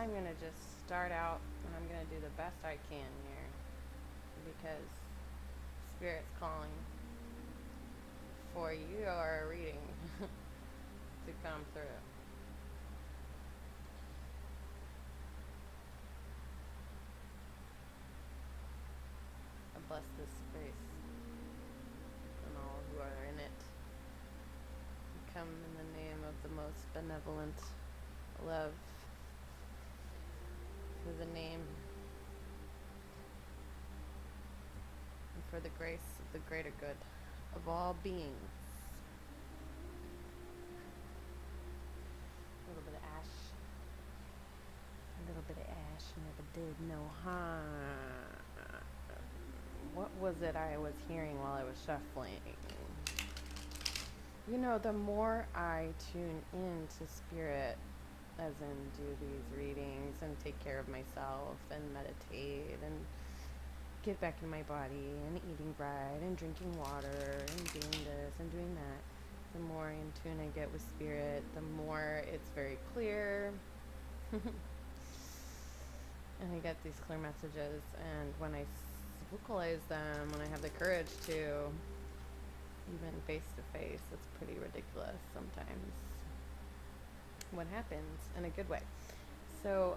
I'm going to just start out and I'm going to do the best I can here because Spirit's calling for your reading to come through. I bless this space and all who are in it. We come in the name of the most benevolent love, through the name and for the grace of the greater good of all beings. A little bit of ash. A little bit of ash never did no harm. What was it I was hearing while I was shuffling? You know, the more I tune in to spirit, as in do these readings and take care of myself and meditate and get back in my body and eating right and drinking water and doing this and doing that, the more in tune I get with spirit, the more it's very clear. And I get these clear messages, and when I vocalize them, when I have the courage to, even face to face, it's pretty ridiculous sometimes what happens in a good way. So,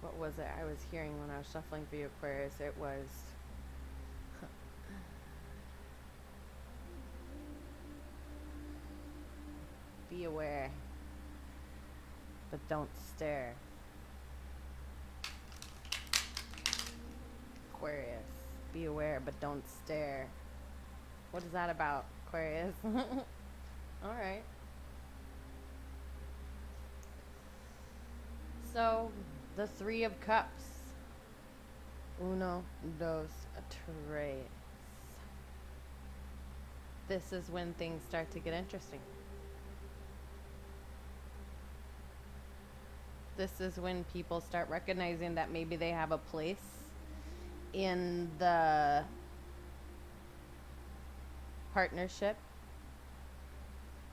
what was it I was hearing when I was shuffling for you, Aquarius? It was be aware, but don't stare. Aquarius, be aware, but don't stare. What is that about, Aquarius? All right. So, the Three of Cups. Uno, dos, tres. This is when things start to get interesting. This is when people start recognizing that maybe they have a place in the partnership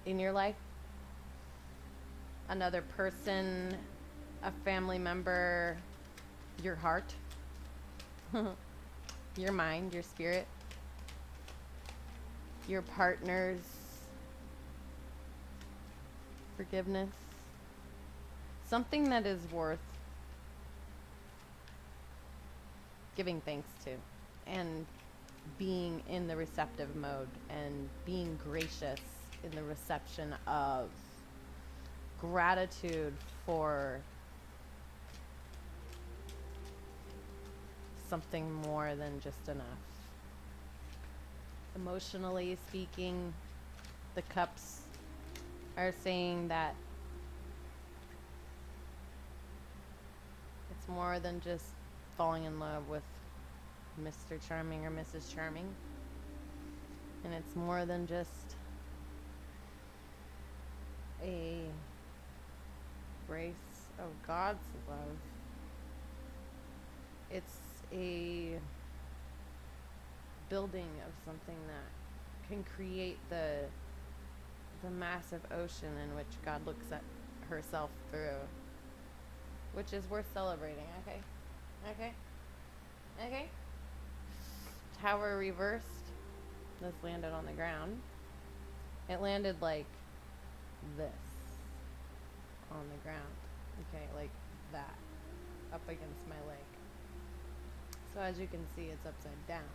in your life. Another person, a family member, your heart, your mind, your spirit, your partner's forgiveness. Something that is worth giving thanks to and being in the receptive mode and being gracious in the reception of gratitude for something more than just enough. Emotionally speaking, the cups are saying that it's more than just falling in love with Mr. Charming or Mrs. Charming. And it's more than just a grace of God's love. It's a building of something that can create the massive ocean in which God looks at herself through, which is worth celebrating. Okay. Tower reversed. This landed on the ground. It landed like this on the ground. Okay, like that, up against my leg. So as you can see, it's upside down.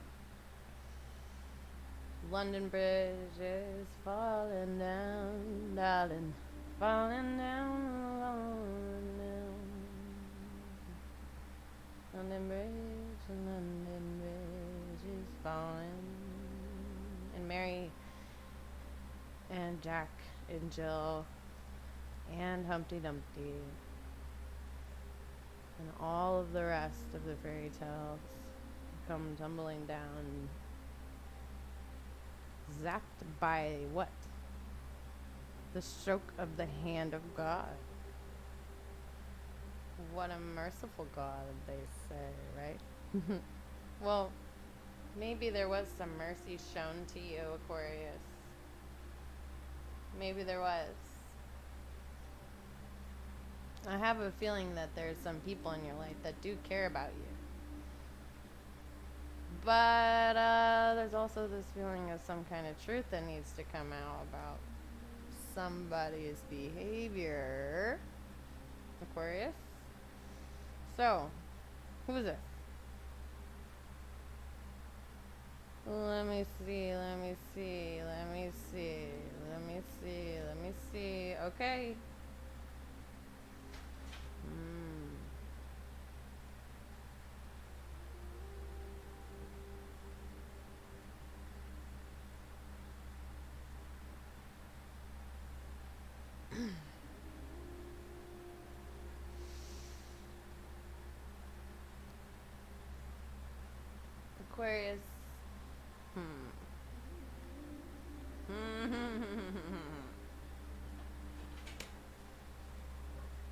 London Bridge is falling down, darling, falling down, London Bridge is falling. And Mary and Jack and Jill and Humpty Dumpty and all of the rest of the fairy tales come tumbling down, zapped by what? The stroke of the hand of God. What a merciful God, they say, right? Well, maybe there was some mercy shown to you, Aquarius. Maybe there was. I have a feeling that there's some people in your life that do care about you. But there's also this feeling of some kind of truth that needs to come out about somebody's behavior. Aquarius. So, who is it? Let me see, let me see, let me see, let me see, let me see. Okay. Aquarius.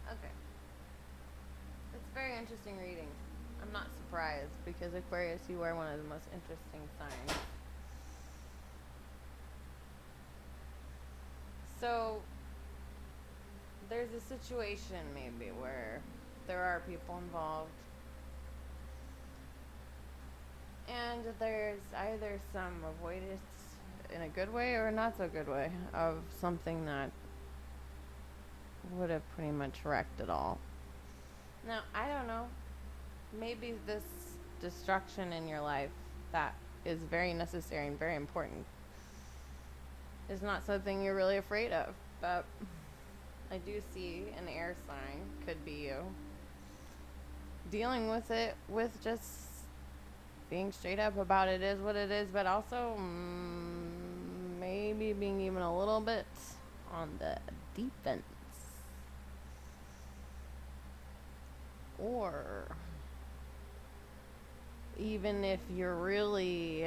Okay. It's very interesting reading. I'm not surprised because Aquarius, you are one of the most interesting signs. So, there's a situation maybe where there are people involved, and there's either some avoidance in a good way or not so good way of something that would have pretty much wrecked it all. Now, I don't know. Maybe this destruction in your life that is very necessary and very important is not something you're really afraid of, but I do see an air sign, could be you, dealing with it with just being straight up about it is what it is, but also maybe being even a little bit on the defense. Or even if you're really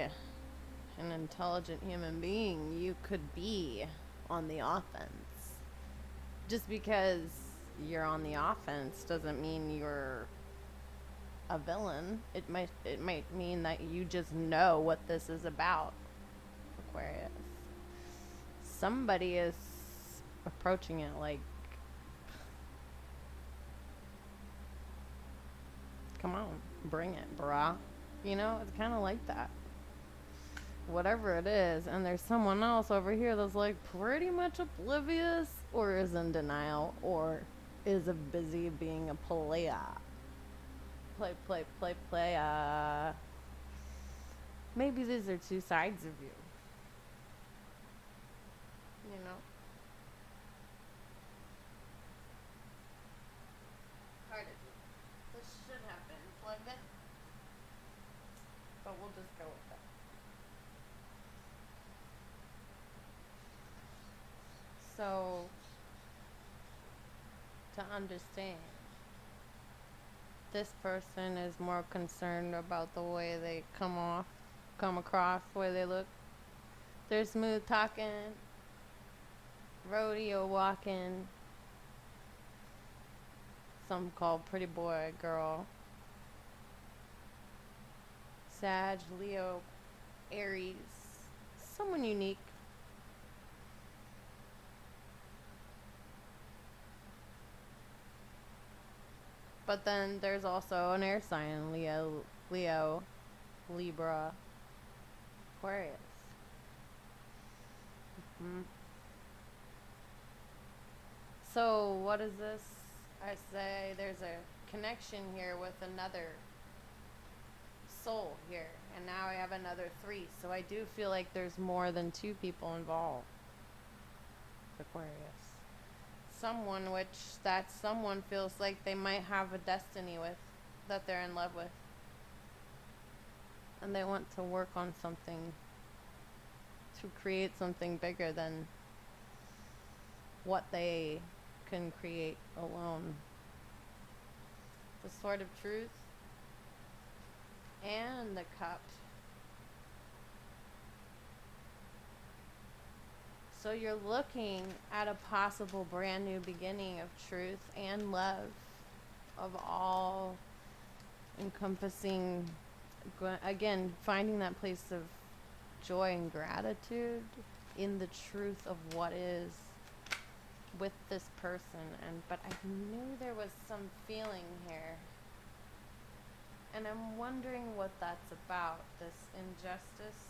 an intelligent human being, you could be on the offense. Just because you're on the offense doesn't mean you're a villain. It might mean that you just know what this is about, Aquarius. Somebody is approaching it like, come on, bring it, brah. You know, it's kind of like that. Whatever it is, and there's someone else over here that's like pretty much oblivious or is in denial or is busy being a player. Play. Maybe these are two sides of you. You know? Hard to do. This should have been plugged in. But we'll just go with that. So, to understand, this person is more concerned about the way they come across, the way they look. They're smooth talking, rodeo walking, some call pretty boy, girl. Sag, Leo, Aries, someone unique. But then there's also an air sign, Leo, Libra, Aquarius. So what is this? I say there's a connection here with another soul here, and now I have another 3. So I do feel like there's more than 2 people involved. Aquarius. Someone which that someone feels like they might have a destiny with, that they're in love with. And they want to work on something to create something bigger than what they can create alone. The Sword of Truth and the Cup. So you're looking at a possible brand new beginning of truth and love, of all encompassing, again, finding that place of joy and gratitude in the truth of what is, with this person, but I knew there was some feeling here. And I'm wondering what that's about, this injustice.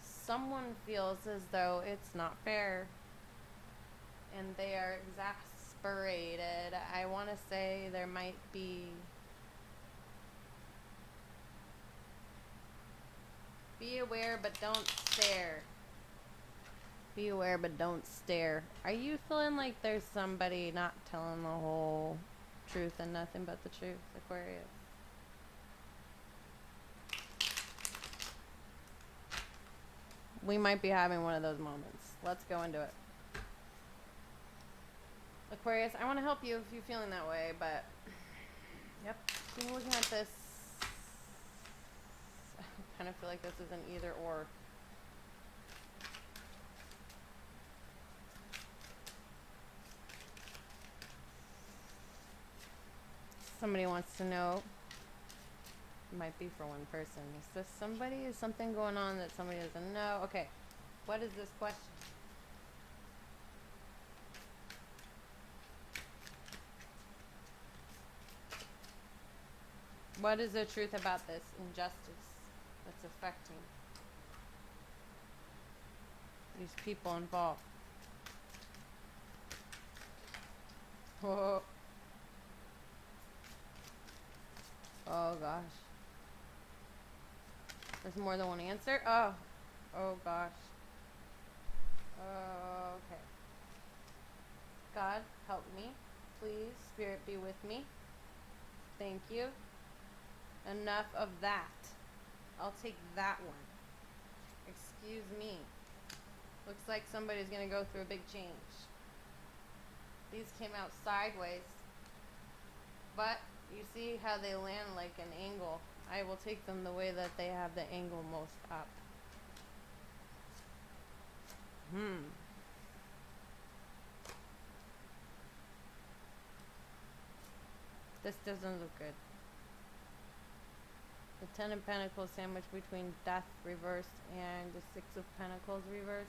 Someone feels as though it's not fair, and they are exasperated. I want to say there might be... Be aware, but don't stare. Be aware, but don't stare. Are you feeling like there's somebody not telling the whole truth and nothing but the truth, Aquarius? We might be having one of those moments. Let's go into it. Aquarius, I want to help you if you're feeling that way, but... Yep, keep looking at this. I kind of feel like this is an either or. Somebody wants to know. It might be for one person. Is this somebody? Is something going on that somebody doesn't know? Okay. What is this question? What is the truth about this injustice that's affecting these people involved? Whoa. Oh gosh. There's more than one answer? Oh. Oh gosh. Okay. God, help me. Please, Spirit, be with me. Thank you. Enough of that. I'll take that one. Excuse me. Looks like somebody's going to go through a big change. These came out sideways. But you see how they land like an angle. I will take them the way that they have the angle most up. This doesn't look good. The Ten of Pentacles sandwiched between Death reversed and the Six of Pentacles reversed.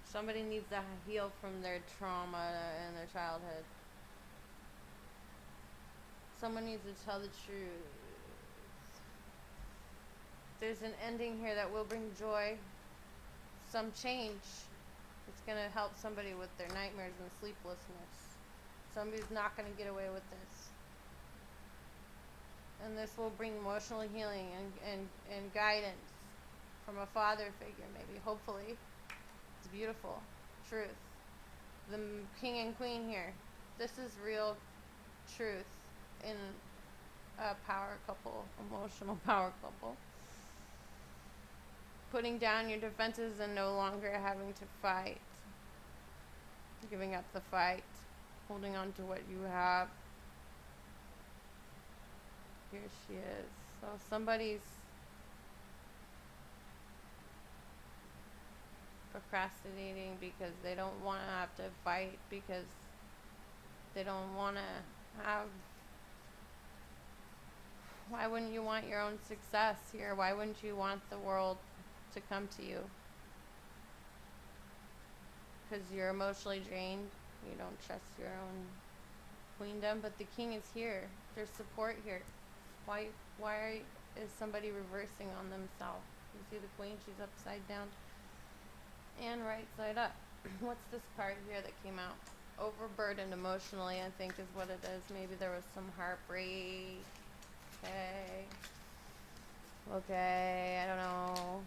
Somebody needs to heal from their trauma in their childhood. Someone needs to tell the truth. There's an ending here that will bring joy, some change. It's going to help somebody with their nightmares and sleeplessness. Somebody's not going to get away with this. And this will bring emotional healing and guidance from a father figure, maybe, hopefully. It's beautiful. Truth. The king and queen here. This is real truth in a power couple, emotional power couple. Putting down your defenses and no longer having to fight. Giving up the fight. Holding on to what you have. Here she is. So somebody's procrastinating because they don't want to have to fight, because they don't want to have... Why wouldn't you want your own success here? Why wouldn't you want the world to come to you? Because you're emotionally drained. You don't trust your own queendom. But the king is here. There's support here. Why is somebody reversing on themselves? You see the queen? She's upside down and right side up. What's this card here that came out? Overburdened emotionally, I think is what it is. Maybe there was some heartbreak. Okay, I don't know.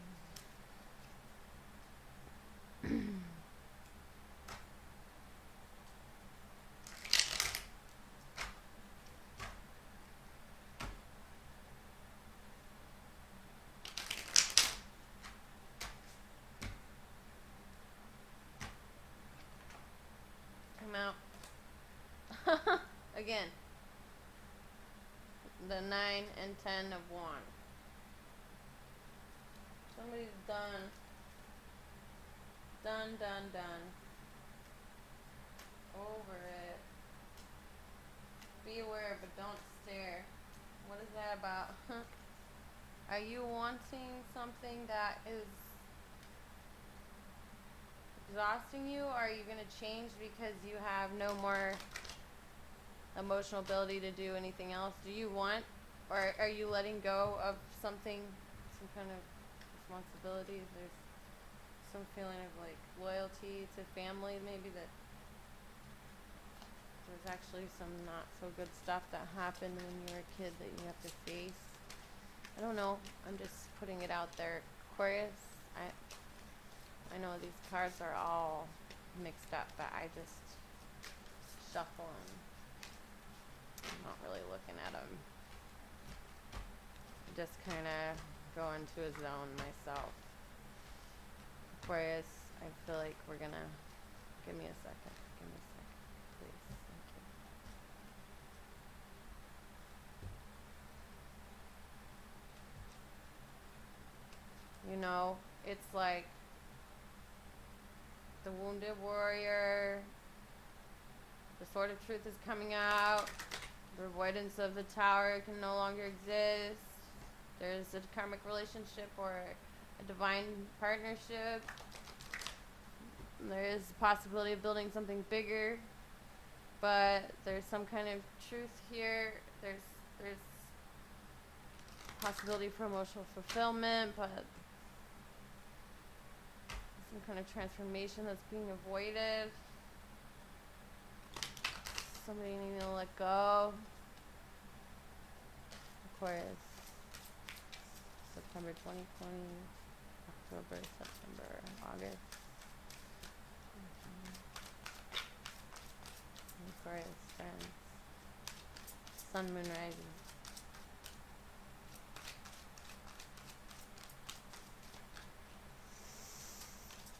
Come out. Again. The 9 and 10 of Wands. Somebody's done. Done. Over it. Be aware, but don't stare. What is that about? Are you wanting something that is exhausting you, or are you going to change because you have no more emotional ability to do anything else? Do you want, or are you letting go of something, some kind of responsibility? There's some feeling of like loyalty to family, maybe, that there's actually some not so good stuff that happened when you were a kid that you have to face. I don't know. I'm just putting it out there. Aquarius, I know these cards are all mixed up, but I just shuffle them. I'm not really looking at them. Just kind of go into a zone myself. Aquarius, I feel like we're gonna. Give me a second. Give me a second, please. Thank you. You know, it's like the wounded warrior. The sword of truth is coming out. The avoidance of the tower can no longer exist. There's a karmic relationship or a divine partnership. There is a possibility of building something bigger, but there's some kind of truth here. There's possibility for emotional fulfillment, but some kind of transformation that's being avoided. Somebody needing to let go. Aquarius. September 2020, October, September, August. Aquarius, friends. Sun, moon, rising.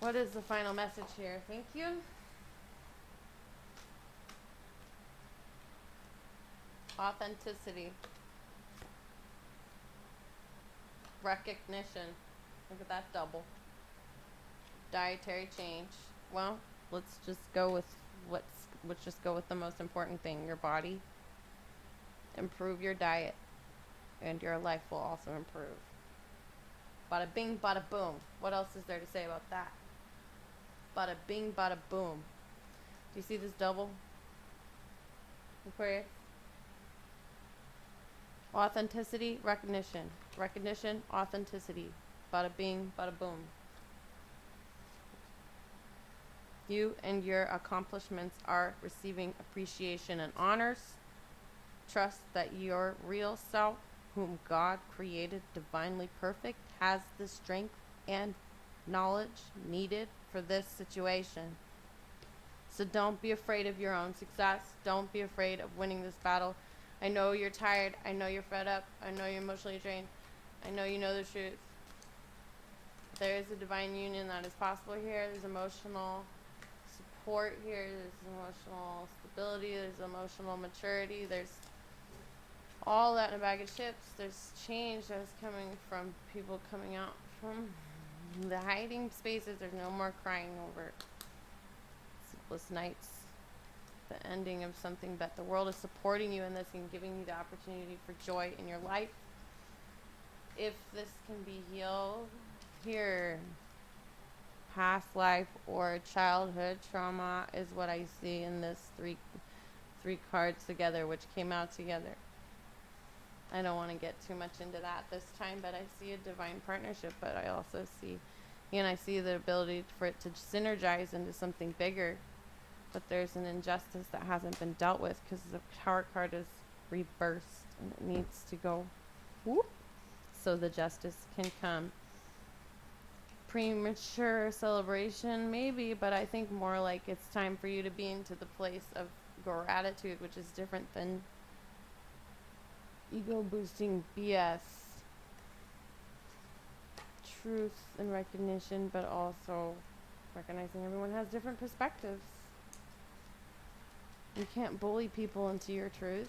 What is the final message here? Thank you. Authenticity. Recognition. Look at that double. Dietary change. Well, let's just go with the most important thing, your body. Improve your diet, and your life will also improve. Bada bing, bada boom. What else is there to say about that? Bada bing, bada boom. Do you see this double? Aquarius? Authenticity, recognition. Recognition, authenticity. Bada bing, bada boom. You and your accomplishments are receiving appreciation and honors. Trust that your real self, whom God created divinely perfect, has the strength and knowledge needed for this situation. So don't be afraid of your own success. Don't be afraid of winning this battle. I know you're tired. I know you're fed up. I know you're emotionally drained. I know you know the truth. There is a divine union that is possible here. There's emotional support here. There's emotional stability. There's emotional maturity. There's all that in a bag of chips. There's change that is coming from people coming out from the hiding spaces. There's no more crying over sleepless nights. The ending of something, that the world is supporting you in this and giving you the opportunity for joy in your life. If this can be healed here, past life or childhood trauma is what I see in this three cards together, which came out together. I don't want to get too much into that this time, but I see a divine partnership, but I also see, and I see the ability for it to synergize into something bigger. But there's an injustice that hasn't been dealt with because the Tower card is reversed and it needs to go whoop, so the justice can come. Premature celebration, maybe, but I think more like it's time for you to be into the place of gratitude, which is different than ego boosting BS. Truth and recognition, but also recognizing everyone has different perspectives. You can't bully people into your truth.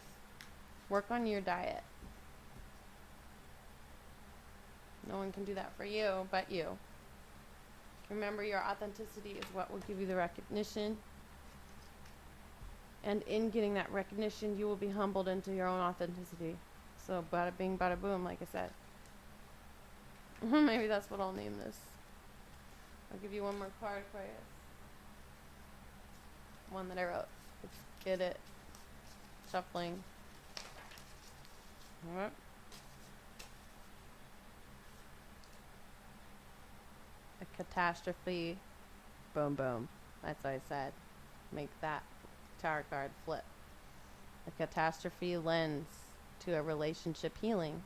Work on your diet. No one can do that for you but you. Remember, your authenticity is what will give you the recognition. And in getting that recognition, you will be humbled into your own authenticity. So bada bing, bada boom, like I said. Maybe that's what I'll name this. I'll give you one more card, Aquarius. One that I wrote. Let's get it shuffling. Alright. A catastrophe. Boom, boom. That's what I said. Make that tarot card flip. A catastrophe lends to a relationship healing.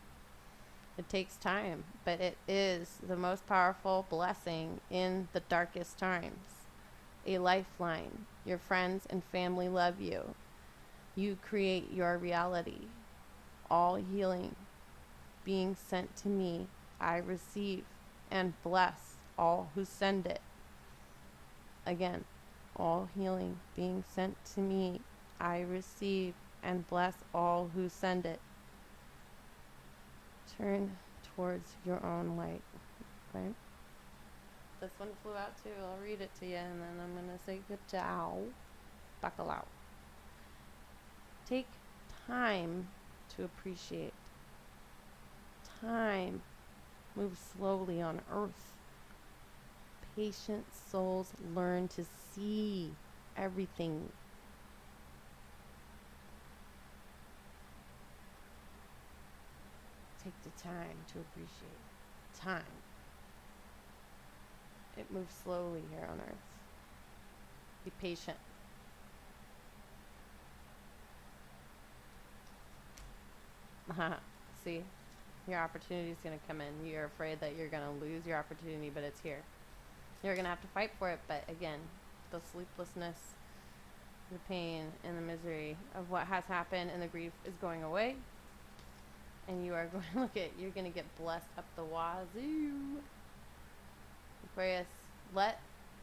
It takes time, but it is the most powerful blessing in the darkest times. A lifeline. Your friends and family love you. You create your reality. All healing being sent to me, I receive and bless all who send it. Again, all healing being sent to me, I receive and bless all who send it. Turn towards your own light. Okay? This one flew out too. I'll read it to you and then I'm going to say good job. Buckle out. Take time to appreciate. Time moves slowly on earth. Patient souls learn to see everything. Take the time to appreciate time. It moves slowly here on earth. Be patient. See, your opportunity is going to come in. You're afraid that you're going to lose your opportunity, but it's here. You're going to have to fight for it, but again, the sleeplessness, the pain, and the misery of what has happened and the grief is going away. And you are going to you're going to get blessed up the wazoo. Aquarius, let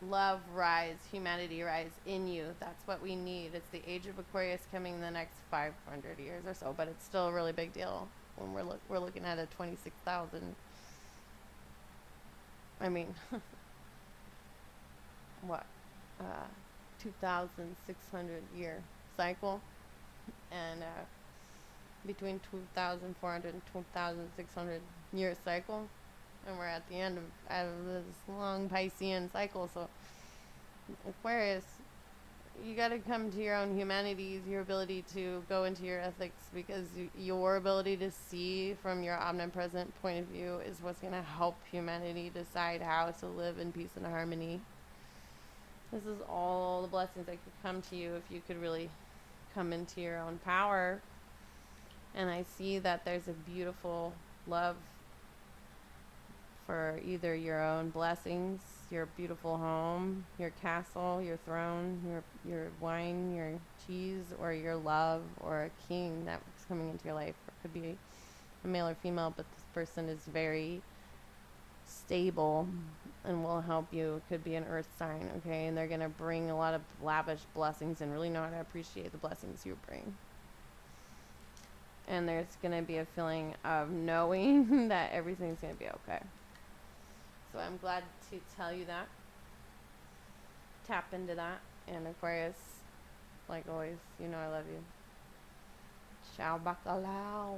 love rise, humanity rise in you. That's what we need. It's the age of Aquarius coming in the next 500 years or so, but it's still a really big deal when we're looking at a 26,000. I mean, what? 2,600 year cycle, and between 2,400 and 2,600 year cycle. And we're at the end of this long Piscean cycle. So Aquarius, you got to come to your own humanities, your ability to go into your ethics, because your ability to see from your omnipresent point of view is what's going to help humanity decide how to live in peace and harmony. This is all the blessings that could come to you if you could really come into your own power. And I see that there's a beautiful love for either your own blessings, your beautiful home, your castle, your throne, your wine, your cheese, or your love, or a king that's coming into your life. It could be a male or female, but this person is very stable and will help you. It could be an earth sign, okay? And they're going to bring a lot of lavish blessings and really know how to appreciate the blessings you bring. And there's going to be a feeling of knowing that everything's going to be okay. So I'm glad to tell you that. Tap into that. And Aquarius, like always, you know I love you. Ciao, bacalao.